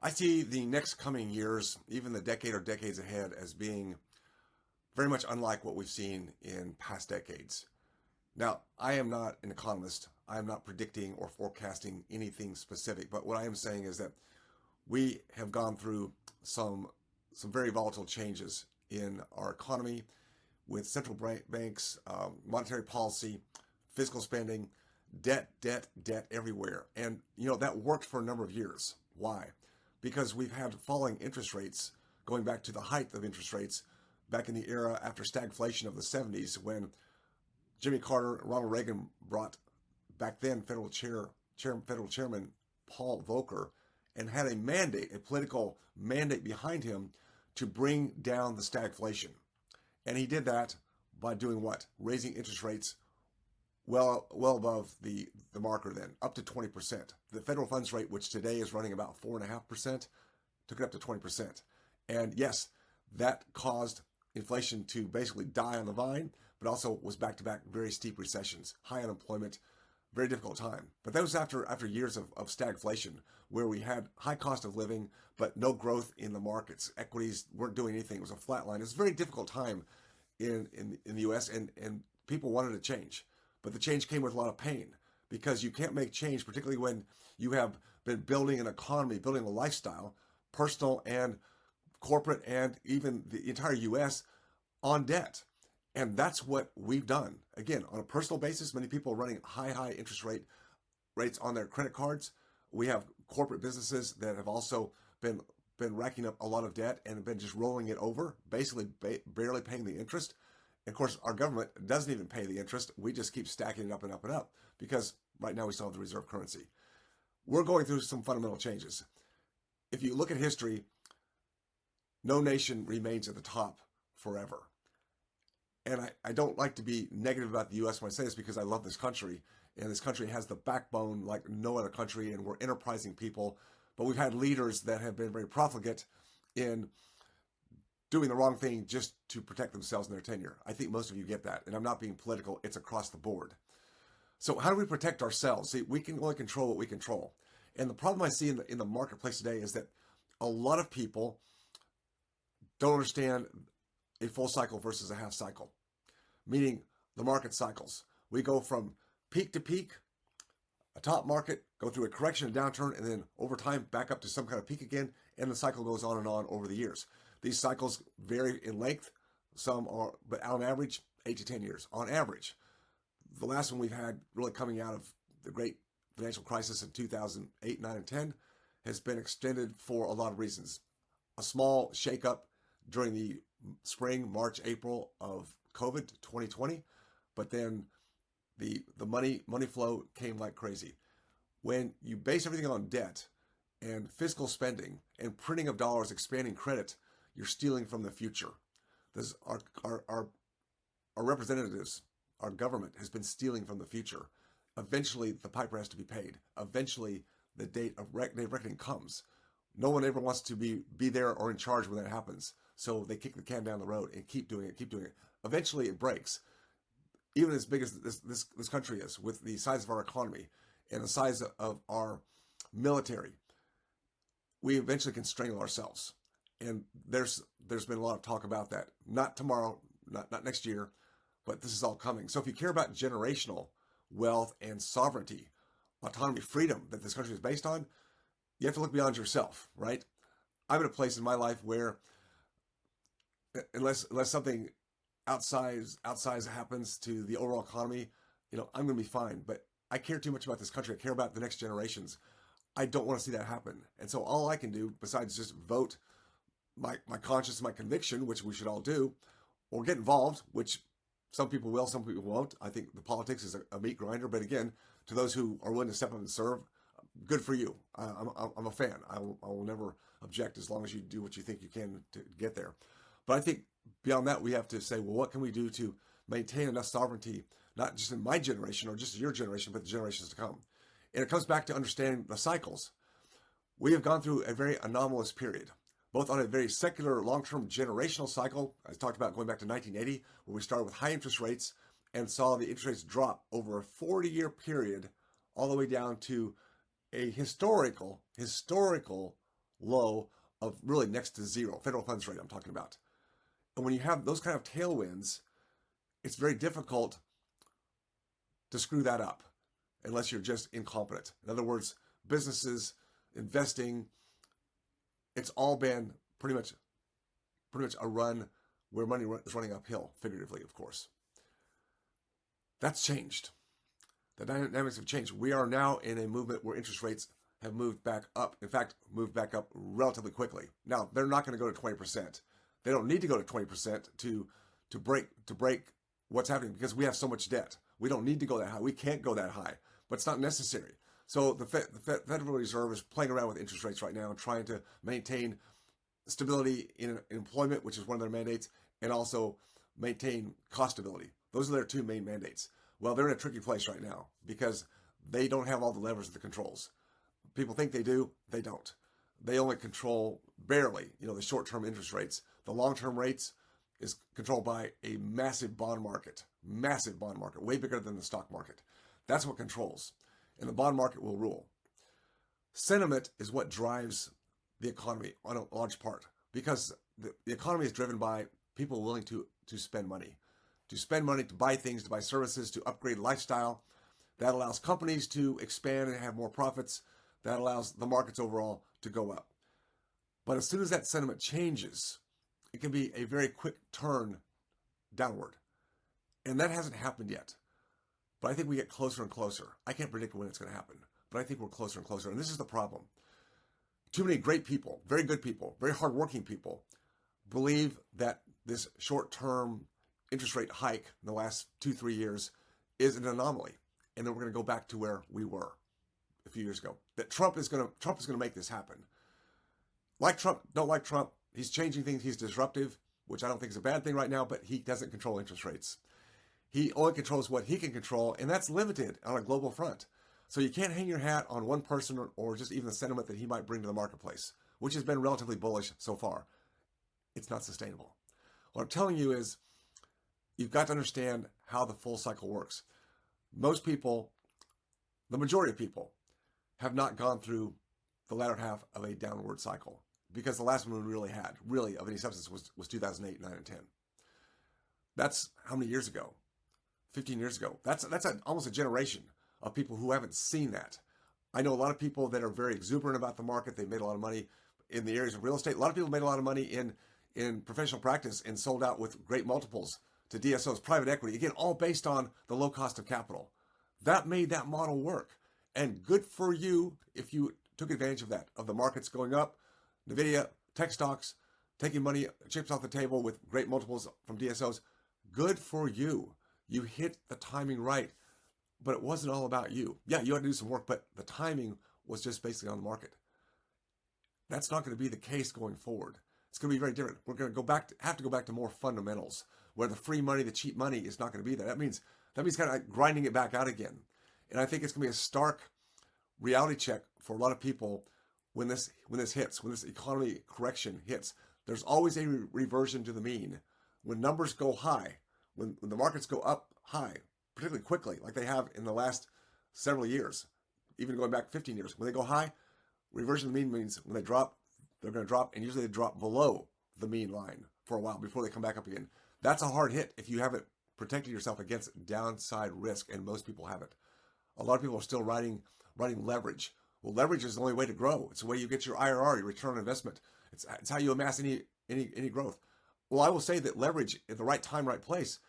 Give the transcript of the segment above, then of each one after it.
I see the next coming years, even the decade or decades ahead, as being very much unlike what we've seen in past decades. Now, I am not an economist. I am not predicting or forecasting anything specific, but what I am saying is that we have gone through some very volatile changes in our economy with central banks, monetary policy, fiscal spending, debt everywhere. And, that worked for a number of years. Why? Because we've had falling interest rates going back to the height of interest rates back in the era after stagflation of the 70s when Jimmy Carter, Ronald Reagan brought back then federal chairman Paul Volcker and had a mandate, a political mandate behind him to bring down the stagflation. And he did that by doing what? Raising interest rates well above the marker then, up to 20%. The federal funds rate, which today is running about 4.5%, took it up to 20%. And yes, that caused inflation to basically die on the vine, but also was back-to-back very steep recessions, high unemployment, very difficult time. But that was after years of stagflation, where we had high cost of living, but no growth in the markets. Equities weren't doing anything. It was a flat line. It was a very difficult time in the U.S., and people wanted to change. But the change came with a lot of pain, because you can't make change, particularly when you have been building an economy, building a lifestyle, personal and corporate, and even the entire U.S. on debt. And that's what we've done. Again, on a personal basis, many people are running high interest rates on their credit cards. We have corporate businesses that have also been racking up a lot of debt and have been just rolling it over, basically barely paying the interest. And of course, our government doesn't even pay the interest. We just keep stacking it up and up and up, because right now we still have the reserve currency. We're going through some fundamental changes. If you look at history, no nation remains at the top forever. And I don't like to be negative about the U.S. when I say this, because I love this country. And this country has the backbone like no other country, and we're enterprising people. But we've had leaders that have been very profligate in doing the wrong thing just to protect themselves and their tenure. I think most of you get that. And I'm not being political. It's across the board. So how do we protect ourselves? See, we can only control what we control. And the problem I see in the marketplace today is that a lot of people don't understand a full cycle versus a half cycle, meaning the market cycles. We go from peak to peak, a top market, go through a correction, a downturn, and then over time back up to some kind of peak again, and the cycle goes on and on over the years. These cycles vary in length, but on average, 8 to 10 years, on average. The last one we've had really coming out of the great financial crisis in 2008, 9, and 10 has been extended for a lot of reasons. A small shakeup during the spring, March, April of COVID 2020, but then the money flow came like crazy. When you base everything on debt and fiscal spending and printing of dollars, expanding credit, you're stealing from the future. This, our representatives, our government has been stealing from the future. Eventually, the piper has to be paid. Eventually, the day of reckoning comes. No one ever wants to be there or in charge when that happens. So they kick the can down the road and keep doing it. Eventually, it breaks. Even as big as this country is, with the size of our economy and the size of our military, we eventually can strangle ourselves. And there's been a lot of talk about that. Not tomorrow, not next year, but this is all coming. So if you care about generational wealth and sovereignty, autonomy, freedom that this country is based on, you have to look beyond yourself, right? I'm in a place in my life where unless something outsized happens to the overall economy, I'm going to be fine. But I care too much about this country. I care about the next generations. I don't want to see that happen. And so all I can do, besides just vote my conscience, my conviction, which we should all do, or get involved, which some people will, some people won't. I think the politics is a meat grinder. But again, to those who are willing to step up and serve, good for you. I'm a fan. I will never object as long as you do what you think you can to get there. But I think beyond that, we have to say, well, what can we do to maintain enough sovereignty, not just in my generation or just your generation, but the generations to come? And it comes back to understanding the cycles. We have gone through a very anomalous period, both on a very secular, long-term generational cycle. I talked about going back to 1980, where we started with high interest rates and saw the interest rates drop over a 40-year period all the way down to a historical low of really next to zero, federal funds rate I'm talking about. And when you have those kind of tailwinds, it's very difficult to screw that up unless you're just incompetent. In other words, businesses, investing, it's all been pretty much a run where money is running uphill, figuratively, of course. That's changed. The dynamics have changed. We are now in a movement where interest rates have moved back up. In fact, moved back up relatively quickly. Now, they're not going to go to 20%. They don't need to go to 20% to break what's happening because we have so much debt. We don't need to go that high. We can't go that high, but it's not necessary. So the Federal Reserve is playing around with interest rates right now, trying to maintain stability in employment, which is one of their mandates, and also maintain cost stability. Those are their two main mandates. Well, they're in a tricky place right now because they don't have all the levers of the controls. People think they do, they don't. They only control barely, the short-term interest rates. The long-term rates is controlled by a massive bond market, way bigger than the stock market. That's what controls, and the bond market will rule. Sentiment is what drives the economy on a large part because the economy is driven by people willing to spend money, to buy things, to buy services, to upgrade lifestyle. That allows companies to expand and have more profits. That allows the markets overall to go up. But as soon as that sentiment changes, it can be a very quick turn downward. And that hasn't happened yet. But I think we get closer and closer. I can't predict when it's going to happen, but I think we're closer and closer. And this is the problem. Too many great people, very good people, very hardworking people believe that this short-term interest rate hike in the last 2-3 years is an anomaly. And then we're going to go back to where we were a few years ago. That Trump is going to make this happen. Like Trump, don't like Trump. He's changing things. He's disruptive, which I don't think is a bad thing right now, but he doesn't control interest rates. He only controls what he can control, and that's limited on a global front. So you can't hang your hat on one person or just even the sentiment that he might bring to the marketplace, which has been relatively bullish so far. It's not sustainable. What I'm telling you is you've got to understand how the full cycle works. Most people, the majority of people, have not gone through the latter half of a downward cycle because the last one we really had, really of any substance, was 2008, 9, and 10. That's how many years ago? 15 years ago. That's almost a generation of people who haven't seen that. I know a lot of people that are very exuberant about the market. They've made a lot of money in the areas of real estate. A lot of people made a lot of money in professional practice and sold out with great multiples to DSOs, private equity. Again, all based on the low cost of capital. That made that model work. And good for you if you took advantage of that, of the markets going up, NVIDIA, tech stocks, taking money, chips off the table with great multiples from DSOs. Good for you. You hit the timing right, but it wasn't all about you. Yeah, you had to do some work, but the timing was just basically on the market. That's not going to be the case going forward. It's going to be very different. We're going to have to go back to more fundamentals, where the free money, the cheap money is not going to be there. That means kind of like grinding it back out again. And I think it's going to be a stark reality check for a lot of people when this hits, when this economy correction hits. There's always a reversion to the mean. When numbers go high, when the markets go up high, particularly quickly, like they have in the last several years, even going back 15 years, when they go high, reversion to the mean means when they drop, they're going to drop, and usually they drop below the mean line for a while before they come back up again. That's a hard hit if you haven't protected yourself against downside risk, and most people haven't. A lot of people are still riding leverage. Well, leverage is the only way to grow. It's the way you get your IRR, your return on investment. It's how you amass any growth. Well, I will say that leverage at the right time, right place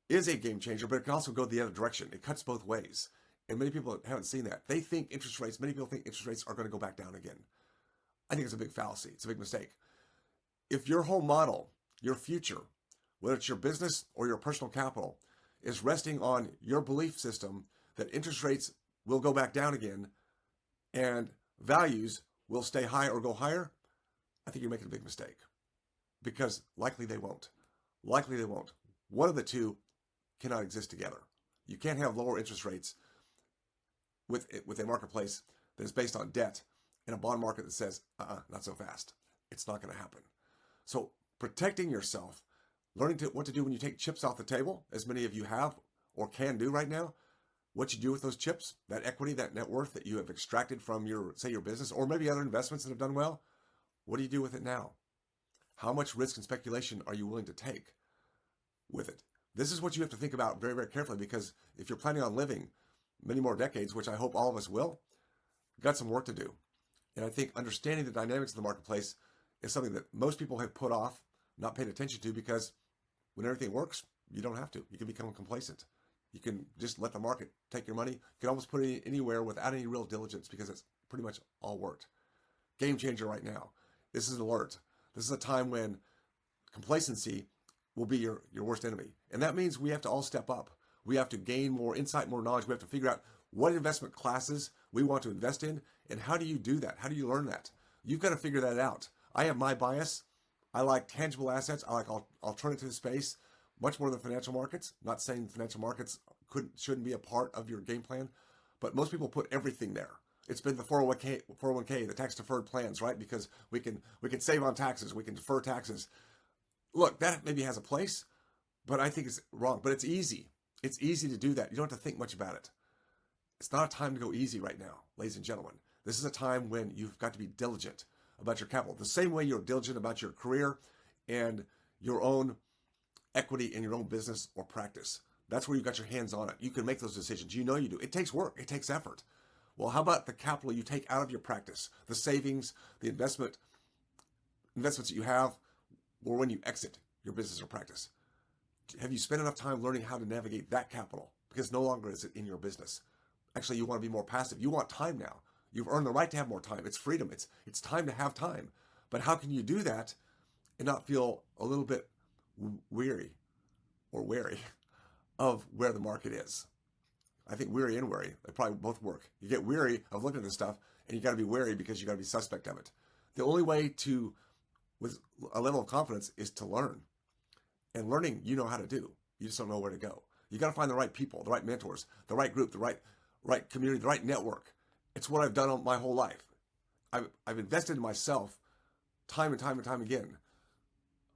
is a game changer, but it can also go the other direction. It cuts both ways. And many people haven't seen that. Many people think interest rates are going to go back down again. I think it's a big fallacy. It's a big mistake. If your whole model, your future, whether it's your business or your personal capital, is resting on your belief system that interest rates will go back down again and values will stay high or go higher, I think you're making a big mistake. Because likely they won't. One of the two cannot exist together. You can't have lower interest rates with a marketplace that is based on debt and a bond market that says, not so fast. It's not going to happen. So protecting yourself, learning what to do when you take chips off the table, as many of you have or can do right now, what you do with those chips, that equity, that net worth that you have extracted from your business, or maybe other investments that have done well, What do you do with it now? How much risk and speculation are you willing to take with it? This is what you have to think about very, very carefully, because if you're planning on living many more decades, which I hope all of us will, you've got some work to do. And I think understanding the dynamics of the marketplace is something that most people have put off, not paid attention to, because when everything works, you don't have to. You can become complacent. You can just let the market take your money. You can almost put it anywhere without any real diligence, because it's pretty much all worked. Game changer right now. This is an alert. This is a time when complacency will be your worst enemy. And that means we have to all step up. We have to gain more insight, more knowledge. We have to figure out what investment classes we want to invest in, and how do you do that? How do you learn that? You've got to figure that out. I have my bias. I like tangible assets. I like alternative space much more than financial markets. Not saying financial markets shouldn't be a part of your game plan, but most people put everything there. It's been the 401k, the tax deferred plans, right? Because we can save on taxes, we can defer taxes. Look, that maybe has a place, but I think it's wrong. But it's easy. It's easy to do that. You don't have to think much about it. It's not a time to go easy right now, ladies and gentlemen. This is a time when you've got to be diligent about your capital. The same way you're diligent about your career and your own equity in your own business or practice. That's where you've got your hands on it. You can make those decisions. You know you do. It takes work. It takes effort. Well, how about the capital you take out of your practice, the savings, the investments that you have, or when you exit your business or practice? Have you spent enough time learning how to navigate that capital? Because no longer is it in your business. Actually, you want to be more passive. You want time now. You've earned the right to have more time. It's freedom. It's time to have time. But how can you do that and not feel a little bit weary or wary of where the market is? I think weary and wary, they probably both work. You get weary of looking at this stuff, and you got to be wary because you got to be suspect of it. The only way to, with a level of confidence, is to learn. And learning, you know how to do. You just don't know where to go. You got to find the right people, the right mentors, the right group, the right community, the right network. It's what I've done my whole life. I've invested in myself time and time and time again,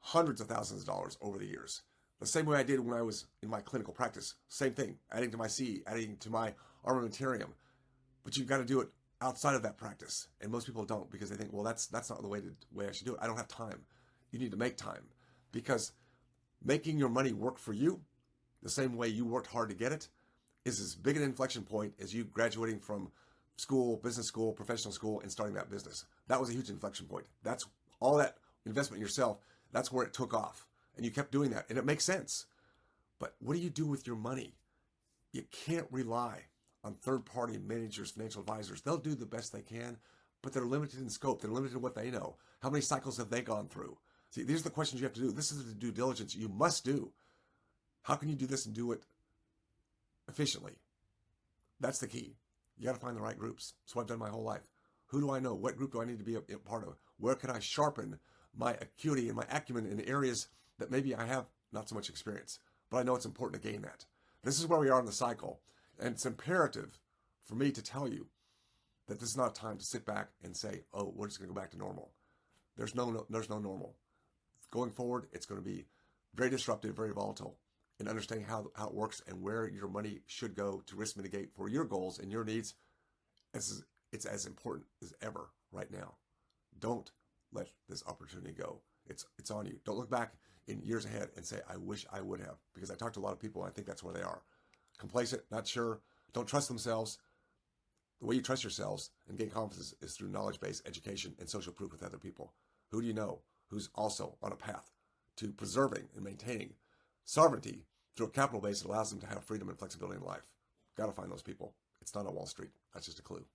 hundreds of thousands of dollars over the years. The same way I did when I was in my clinical practice. Same thing, adding to my C, adding to my armamentarium. But you've got to do it outside of that practice. And most people don't, because they think, well, that's not the way I should do it. I don't have time. You need to make time, because making your money work for you the same way you worked hard to get it is as big an inflection point as you graduating from school, business school, professional school, and starting that business. That was a huge inflection point. That's all that investment in yourself. That's where it took off. And you kept doing that, and it makes sense. But what do you do with your money? You can't rely on third-party managers, financial advisors. They'll do the best they can, but they're limited in scope. They're limited in what they know. How many cycles have they gone through? See, these are the questions you have to do. This is the due diligence you must do. How can you do this and do it efficiently? That's the key. You got to find the right groups. That's what I've done my whole life. Who do I know? What group do I need to be a part of? Where can I sharpen my acuity and my acumen in areas that maybe I have not so much experience, but I know it's important to gain that. This is where we are in the cycle, and it's imperative for me to tell you that this is not a time to sit back and say, oh, we're just going to go back to normal. There's no normal. Going forward, it's going to be very disruptive, very volatile, and understanding how it works and where your money should go to risk mitigate for your goals and your needs, it's as important as ever right now. Don't let this opportunity go. It's on you. Don't look back in years ahead and say, I wish I would have, because I talked to a lot of people, and I think that's where they are. Complacent, not sure, don't trust themselves. The way you trust yourselves and gain confidence is through knowledge-based education and social proof with other people. Who do you know who's also on a path to preserving and maintaining sovereignty through a capital base that allows them to have freedom and flexibility in life? Got to find those people. It's not on Wall Street. That's just a clue.